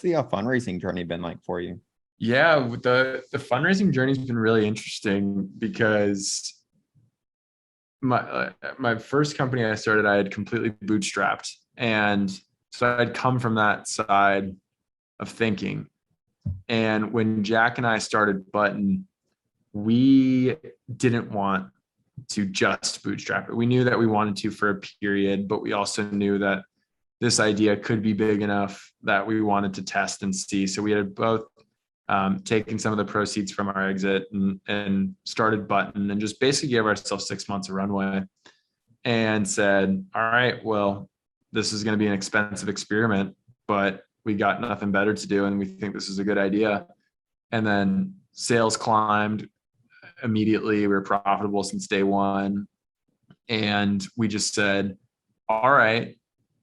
the fundraising journey been like for you? Yeah, with the fundraising journey has been really interesting because my first company I started, I had completely bootstrapped, and so I'd come from that side of thinking. And when Jack and I started Bttn, we didn't want to just bootstrap it. We knew that we wanted to for a period, but we also knew that this idea could be big enough that we wanted to test and see. So we had both taken some of the proceeds from our exit and started Bttn and just basically gave ourselves 6 months of runway and said, all right, well, this is going to be an expensive experiment, but we got nothing better to do. And we think this is a good idea. And then sales climbed immediately. We were profitable since day one. And we just said, all right,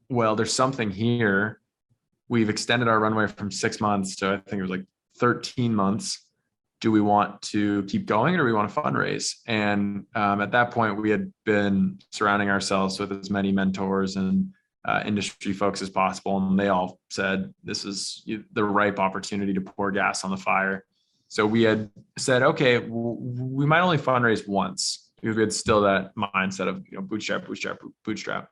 well, there's something here. We've extended our runway from 6 months to, I think it was like 13 months. Do we want to keep going or do we want to fundraise? And at that point, we had been surrounding ourselves with as many mentors and industry folks as possible. And they all said, this is the ripe opportunity to pour gas on the fire. So we had said, okay, we might only fundraise once because we had still that mindset of bootstrap.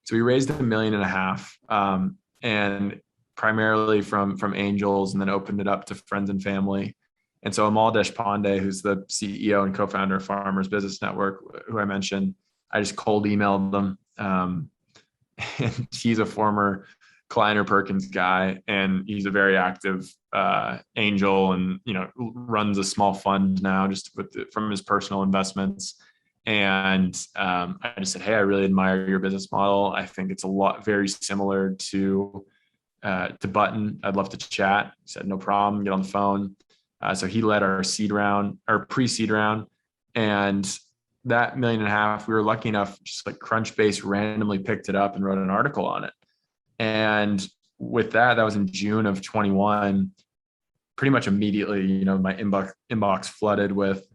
So we raised $1.5 million, and primarily from angels, and then opened it up to friends and family. And so Amal Deshpande, who's the CEO and co-founder of Farmers Business Network, who I mentioned, I just cold emailed them. And he's a former Kleiner Perkins guy, and he's a very active angel, and runs a small fund now just from his personal investments. And I just said, hey, I really admire your business model. I think it's very similar to Bttn. I'd love to chat. He said, no problem, get on the phone. So he led our seed round, our pre-seed round. And that $1.5 million, we were lucky enough, just like Crunchbase randomly picked it up and wrote an article on it. And with that was in June of 21. Pretty much immediately, my inbox flooded with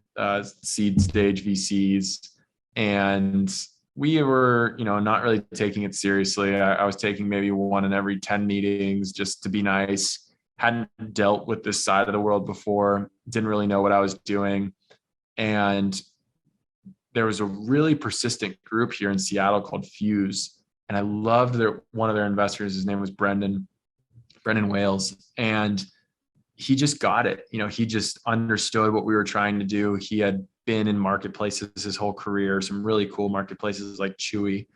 seed stage VCs. And we were, not really taking it seriously. I was taking maybe one in every 10 meetings just to be nice. Hadn't dealt with this side of the world before, didn't really know what I was doing. And there was a really persistent group here in Seattle called Fuse. And I loved one of their investors. His name was Brendan Wales. And he just got it. He just understood what we were trying to do. He had been in marketplaces his whole career, some really cool marketplaces like Chewy.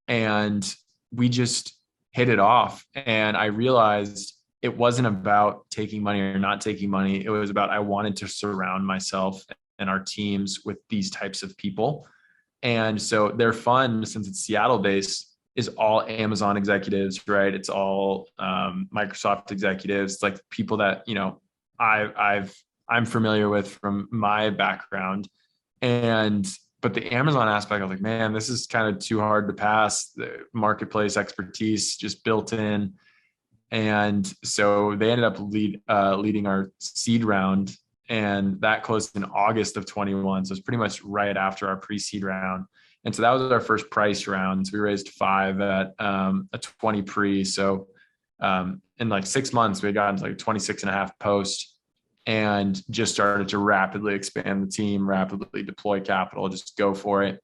And we just hit it off. And I realized it wasn't about taking money or not taking money. It was about, I wanted to surround myself and our teams with these types of people. And so their fund, since it's Seattle based, is all Amazon executives, right? It's all Microsoft executives. It's like people that, I'm familiar with from my background. But the Amazon aspect, I was like, man, this is kind of too hard to pass. The marketplace expertise just built in. And so they ended up leading our seed round, and that closed in August of 21. So it's pretty much right after our pre-seed round. And so that was our first price round. So we raised 5 at a 20 pre. So in like 6 months, we had gotten to like 26.5 post, and just started to rapidly expand the team, rapidly deploy capital, just go for it.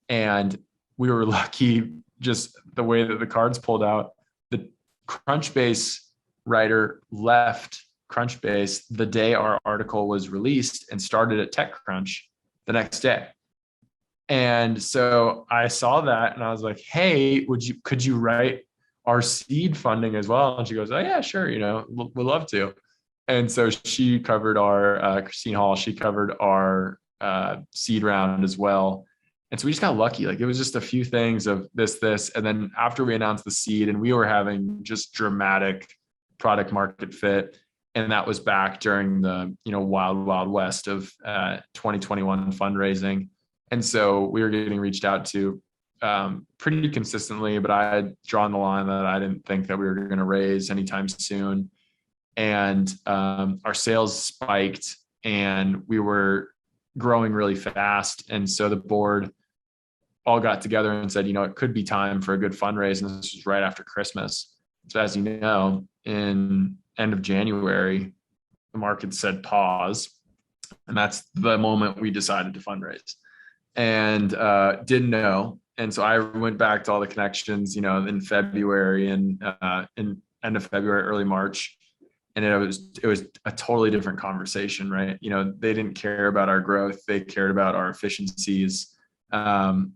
And we were lucky, just the way that the cards pulled out. The Crunchbase writer left Crunchbase the day our article was released and started at TechCrunch the next day. And so I saw that and I was like, hey, could you write our seed funding as well? And she goes, oh yeah, sure. We'd love to. And so she covered our, Christine Hall, she covered our seed round as well. And so we just got lucky. Like, it was just a few things of this. And then after we announced the seed, and we were having just dramatic product market fit. And that was back during the, wild west of 2021 fundraising. And so we were getting reached out to pretty consistently, but I had drawn the line that I didn't think that we were going to raise anytime soon. And our sales spiked, and we were growing really fast. And so the board all got together and said, it could be time for a good fundraise. And this was right after Christmas. So as you know, in end of January, the market said pause. And that's the moment we decided to fundraise, and didn't know. And so I went back to all the connections, in February and in end of February, early March. And it was a totally different conversation, right? They didn't care about our growth. They cared about our efficiencies. They thought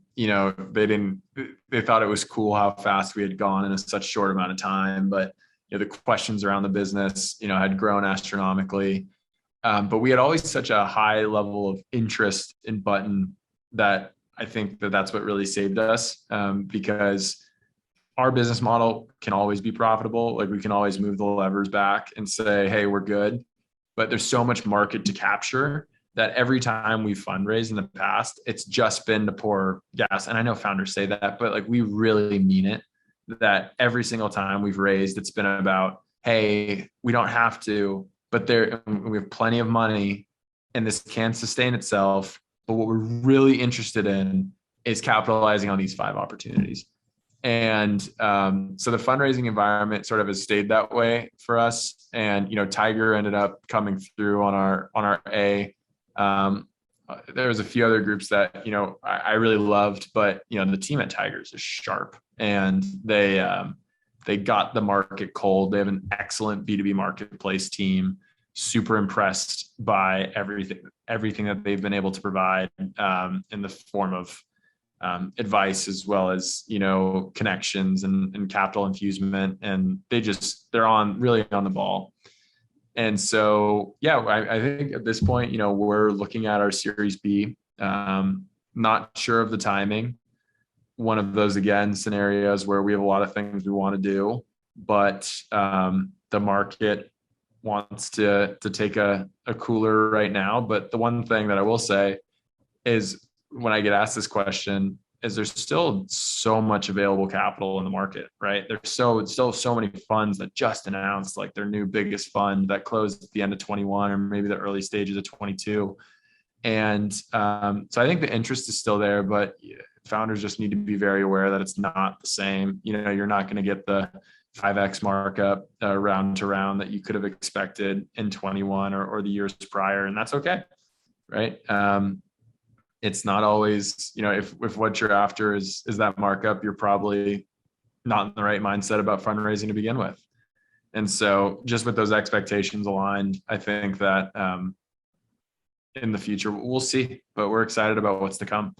it was cool how fast we had gone in such short amount of time, but the questions around the business, had grown astronomically. But we had always such a high level of interest in Bttn that I think that's what really saved us, because our business model can always be profitable. Like, we can always move the levers back and say, hey, we're good. But there's so much market to capture that every time we've fundraised in the past, it's just been to pour gas. And I know founders say that, but like, we really mean it, that every single time we've raised, it's been about, hey, we don't have to, but we have plenty of money and this can sustain itself. But what we're really interested in is capitalizing on these 5 opportunities. And so the fundraising environment sort of has stayed that way for us. And, Tiger ended up coming through on our A. There was a few other groups that, I really loved, but, the team at Tigers is sharp, and they got the market cold. They have an excellent B2B marketplace team. Super impressed by everything that they've been able to provide in the form of advice, as well as, connections and capital infusement. And they're really on the ball. And so, yeah, I think at this point, we're looking at our Series B, not sure of the timing. One of those, again, scenarios where we have a lot of things we want to do, but the market wants to take a cooler right now. But the one thing that I will say is, when I get asked this question, is there's still so much available capital in the market, right? There's still so many funds that just announced like their new biggest fund that closed at the end of 21 or maybe the early stages of 22. And so I think the interest is still there, but founders just need to be very aware that it's not the same. You're not going to get the 5x markup round to round that you could have expected in 21 or the years prior. And that's okay, right? It's not always, if what you're after is that markup, you're probably not in the right mindset about fundraising to begin with. And so just with those expectations aligned, I think that in the future, we'll see, but we're excited about what's to come.